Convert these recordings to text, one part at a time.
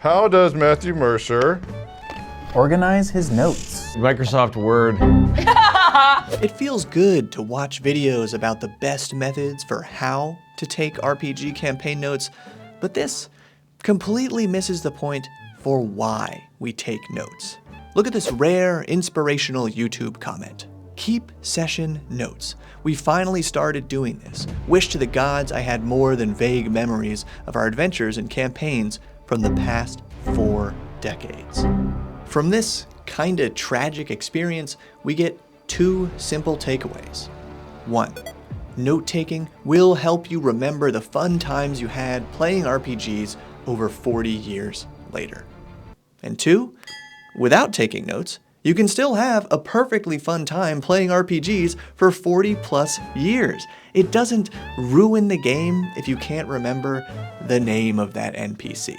How does Matthew Mercer organize his notes? Microsoft Word. It feels good to watch videos about the best methods for how to take RPG campaign notes, but this completely misses the point for why we take notes. Look at this rare, inspirational YouTube comment. Keep session notes. We finally started doing this. Wish to the gods I had more than vague memories of our adventures and campaigns from the past 4 decades. From this kinda tragic experience, we get 2 simple takeaways. 1. Note-taking will help you remember the fun times you had playing RPGs over 40 years later. And 2, without taking notes, you can still have a perfectly fun time playing RPGs for 40 plus years. It doesn't ruin the game if you can't remember the name of that NPC.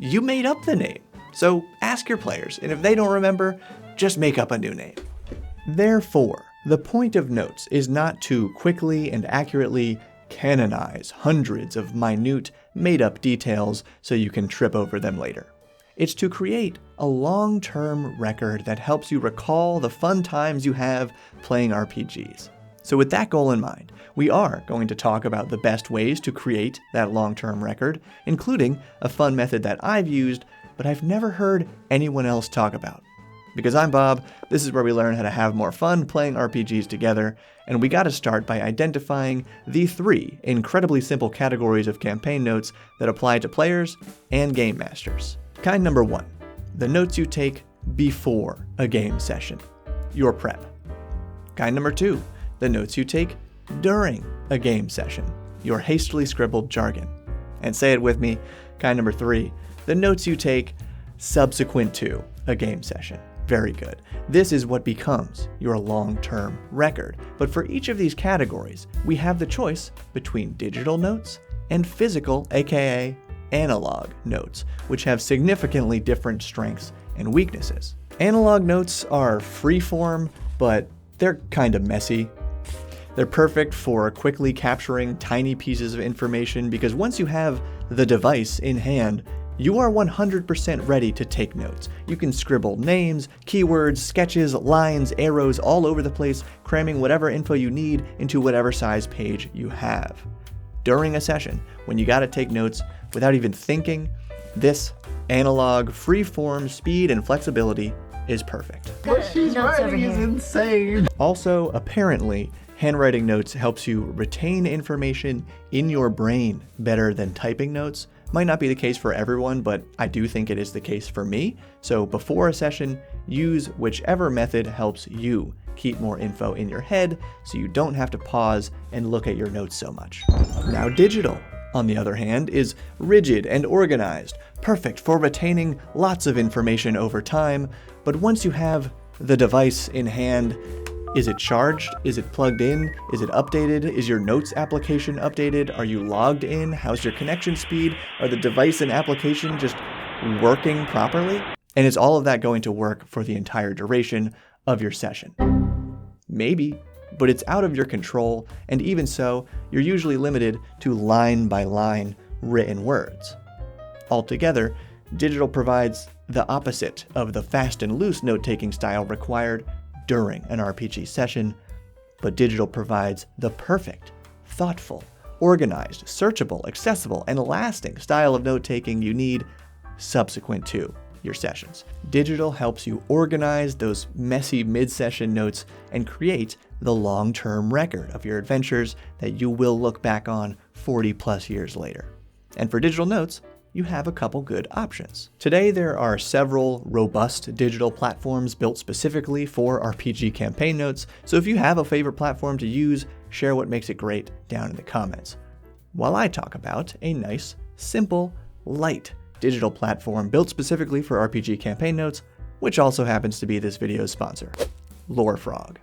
You made up the name, so ask your players, and if they don't remember, just make up a new name. Therefore, the point of notes is not to quickly and accurately canonize hundreds of minute, made-up details so you can trip over them later. It's to create a long-term record that helps you recall the fun times you have playing RPGs. So with that goal in mind, we are going to talk about the best ways to create that long-term record, including a fun method that I've used, but I've never heard anyone else talk about. Because I'm Bob, this is where we learn how to have more fun playing RPGs together, and we gotta start by identifying the 3 incredibly simple categories of campaign notes that apply to players and game masters. Kind number 1, the notes you take before a game session, your prep. Kind number 2, the notes you take during a game session, your hastily scribbled jargon. And say it with me, kind number 3, the notes you take subsequent to a game session. Very good. This is what becomes your long-term record. But for each of these categories, we have the choice between digital notes and physical, aka analog notes, which have significantly different strengths and weaknesses. Analog notes are freeform, but they're kind of messy. They're perfect for quickly capturing tiny pieces of information because once you have the device in hand, you are 100% ready to take notes. You can scribble names, keywords, sketches, lines, arrows all over the place, cramming whatever info you need into whatever size page you have. During a session, when you gotta take notes without even thinking, this analog, free-form speed and flexibility is perfect. What she's writing is insane. Also, apparently, handwriting notes helps you retain information in your brain better than typing notes. Might not be the case for everyone, but I do think it is the case for me. So before a session, use whichever method helps you keep more info in your head so you don't have to pause and look at your notes so much. Now digital, on the other hand, is rigid and organized, perfect for retaining lots of information over time, but once you have the device in hand, is it charged? Is it plugged in? Is it updated? Is your notes application updated? Are you logged in? How's your connection speed? Are the device and application just working properly? And is all of that going to work for the entire duration of your session? Maybe, but it's out of your control, and even so, you're usually limited to line-by-line written words. Altogether, digital provides the opposite of the fast and loose note-taking style required during an RPG session, but digital provides the perfect, thoughtful, organized, searchable, accessible, and lasting style of note-taking you need subsequent to your sessions. Digital helps you organize those messy mid-session notes and create the long-term record of your adventures that you will look back on 40 plus years later. And for digital notes, you have a couple good options. Today, there are several robust digital platforms built specifically for RPG campaign notes, so if you have a favorite platform to use, share what makes it great down in the comments. While I talk about a nice, simple, light digital platform built specifically for RPG campaign notes, which also happens to be this video's sponsor, LoreFrog.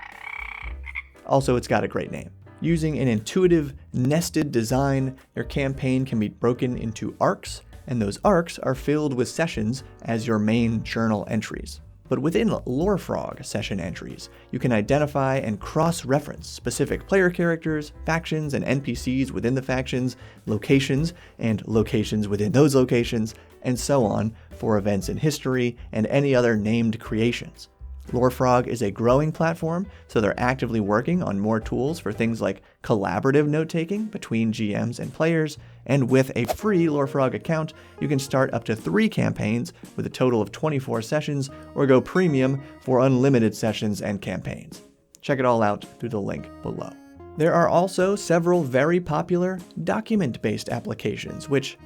Also, it's got a great name. Using an intuitive, nested design, your campaign can be broken into arcs, and those arcs are filled with sessions as your main journal entries. But within LoreFrog session entries, you can identify and cross-reference specific player characters, factions, and NPCs within the factions, locations, and locations within those locations, and so on for events in history and any other named creations. LoreFrog is a growing platform, so they're actively working on more tools for things like collaborative note-taking between GMs and players, and with a free LoreFrog account, you can start up to 3 campaigns with a total of 24 sessions, or go premium for unlimited sessions and campaigns. Check it all out through the link below. There are also several very popular document-based applications, which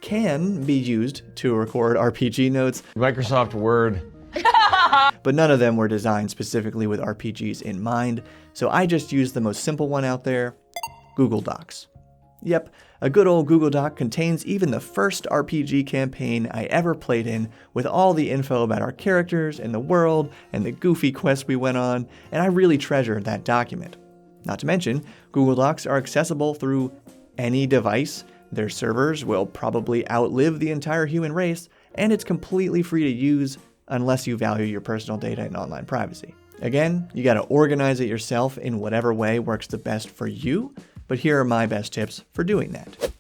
can be used to record RPG notes. Microsoft Word. But none of them were designed specifically with RPGs in mind, so I just used the most simple one out there, Google Docs. Yep, a good old Google Doc contains even the first RPG campaign I ever played in, with all the info about our characters and the world and the goofy quests we went on, and I really treasured that document. Not to mention, Google Docs are accessible through any device, their servers will probably outlive the entire human race, and it's completely free to use unless you value your personal data and online privacy. Again, you gotta organize it yourself in whatever way works the best for you, but here are my best tips for doing that.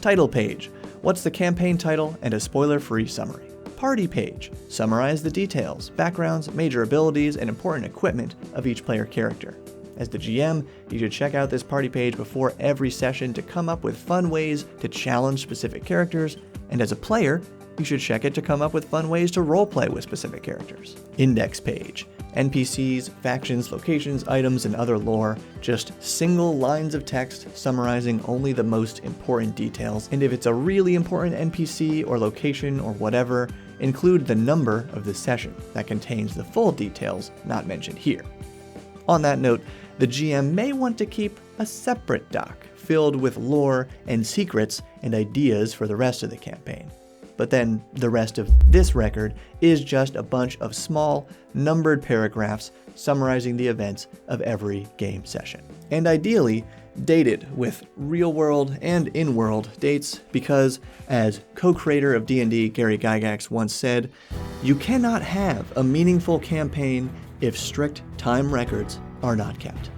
Title page. What's the campaign title and a spoiler-free summary? Party page. Summarize the details, backgrounds, major abilities, and important equipment of each player character. As the GM, you should check out this party page before every session to come up with fun ways to challenge specific characters, and as a player, you should check it to come up with fun ways to roleplay with specific characters. Index page. NPCs, factions, locations, items, and other lore. Just single lines of text summarizing only the most important details, and if it's a really important NPC or location or whatever, include the number of the session that contains the full details not mentioned here. On that note, the GM may want to keep a separate doc filled with lore and secrets and ideas for the rest of the campaign. But then the rest of this record is just a bunch of small, numbered paragraphs summarizing the events of every game session. And ideally, dated with real-world and in-world dates, because, as co-creator of D&D Gary Gygax once said, you cannot have a meaningful campaign if strict time records are not kept.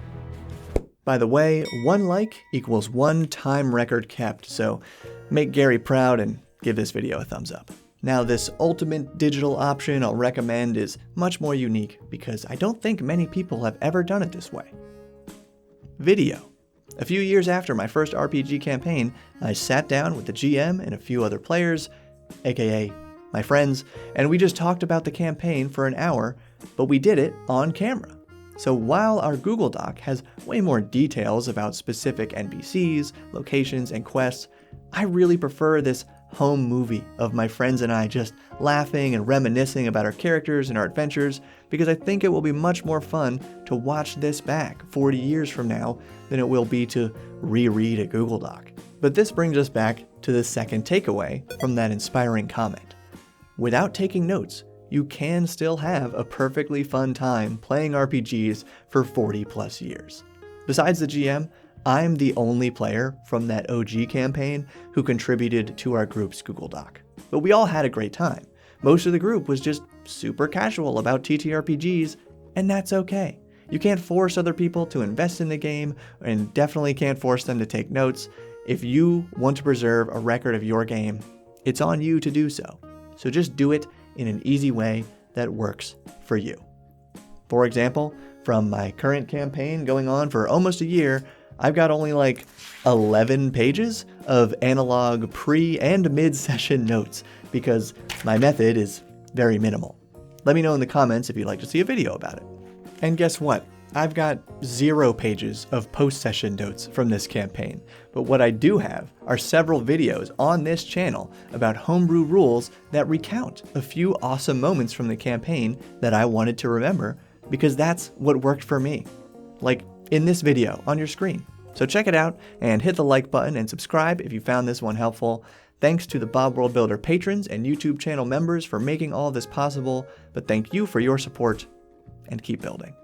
By the way, 1 like equals 1 time record kept, so make Gary proud and give this video a thumbs up. Now, this ultimate digital option I'll recommend is much more unique because I don't think many people have ever done it this way. Video. A few years after my first RPG campaign, I sat down with the GM and a few other players, aka my friends, and we just talked about the campaign for an hour, but we did it on camera. So while our Google Doc has way more details about specific NPCs, locations, and quests, I really prefer this home movie of my friends and I just laughing and reminiscing about our characters and our adventures, because I think it will be much more fun to watch this back 40 years from now than it will be to reread a Google Doc. But this brings us back to the second takeaway from that inspiring comment. Without taking notes, you can still have a perfectly fun time playing RPGs for 40 plus years. Besides the GM, I'm the only player from that OG campaign who contributed to our group's Google Doc. But we all had a great time. Most of the group was just super casual about TTRPGs, and that's okay. You can't force other people to invest in the game, and definitely can't force them to take notes. If you want to preserve a record of your game, it's on you to do so. So just do it in an easy way that works for you. For example, from my current campaign going on for almost a year, I've got only like 11 pages of analog pre- and mid-session notes because my method is very minimal. Let me know in the comments if you'd like to see a video about it. And guess what? I've got 0 pages of post-session notes from this campaign, but what I do have are several videos on this channel about homebrew rules that recount a few awesome moments from the campaign that I wanted to remember because that's what worked for me. Like in this video on your screen. So check it out and hit the like button and subscribe if you found this one helpful. Thanks to the Bob World Builder patrons and YouTube channel members for making all of this possible, but thank you for your support and keep building.